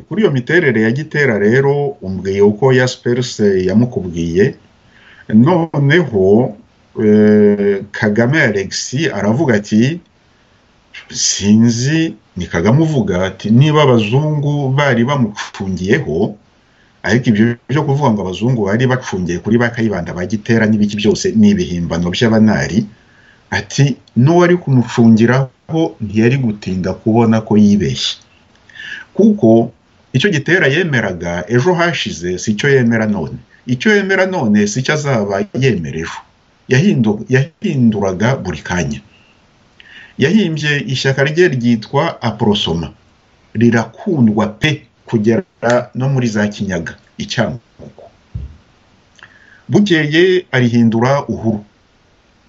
Kuri iyo miterere ya Gitera rero umbwiye uko Jasperse yamukubwiye. Noneho Kagame Alexis aravuga ati, sinzi, ni Kagame uvuga ati niba abazungu bari bamucungiyeho, ariko ibyo byo kuvuga ngo abazungu bari bacungiye kuri Bakayibanda ba Gitera n'ibiki byose ni ibihimbano by'abanari. Ati n'uwari kumucungiraho ntiyari gutinda kubona ko yibeshye, kuko icyo Gitera yemeraga ejo hashize si cyo yemera none, icyo yemera none si cyo azaba yemera ejo. Yahinduraga buri kanya. Yahimbye ishyaka rye ryitwa Aprosoma, rirakundwa pe kugera no muri za Kinyaga, Icyangugu. Bukeye arihindura Uhuru,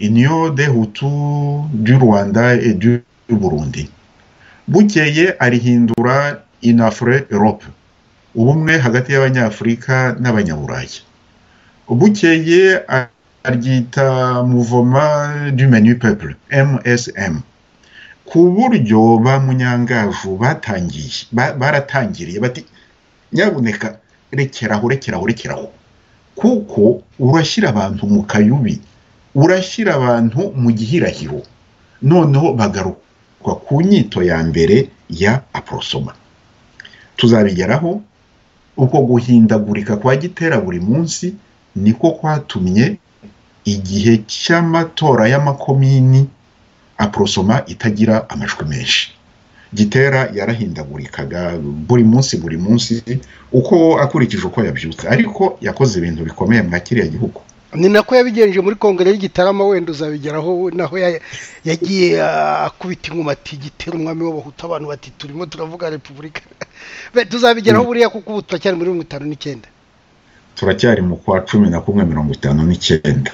Union des Hutus du Rwanda et du Burundi. Bukeye arihindura Inafre Europe, ubumwe hagati y'Abanyafurika n'Abanyaburayi. Bukeye aryita Mouvement du Menu Peuple, MSM. Ku buryo ba Munyangaju baratangiriye bati, nyabuneka rekeraho, kuko urashyira abantu mu kayubi, urashyira abantu mu gihirahiro. Noneho bagaruka ku nyito ya mbere ya Aprosoma. Tuzabigeraho. Uko guhindagurika kwa Gitera buri munsi niko kwatumye igihe cy'amatora y'amakomini Aprosoma itagira amajwi menshi. Gitera yarahindagurikaga buri munsi uko akurikije uko yabyutse, ariko yakoze ibintu bikomeye mwa kiriya gihugu.
Ni nako yabigenje muri Kongere y'Igitarama, wenda uzabigeraho, naho yagiye akubita inkuma ati Gitera umwami w'abahutu, abantu bati turimo turavuga Repubulika. Tuzabigeraho buriya kuko turacyari muri 59.
Turacyari mu kwa 11 59.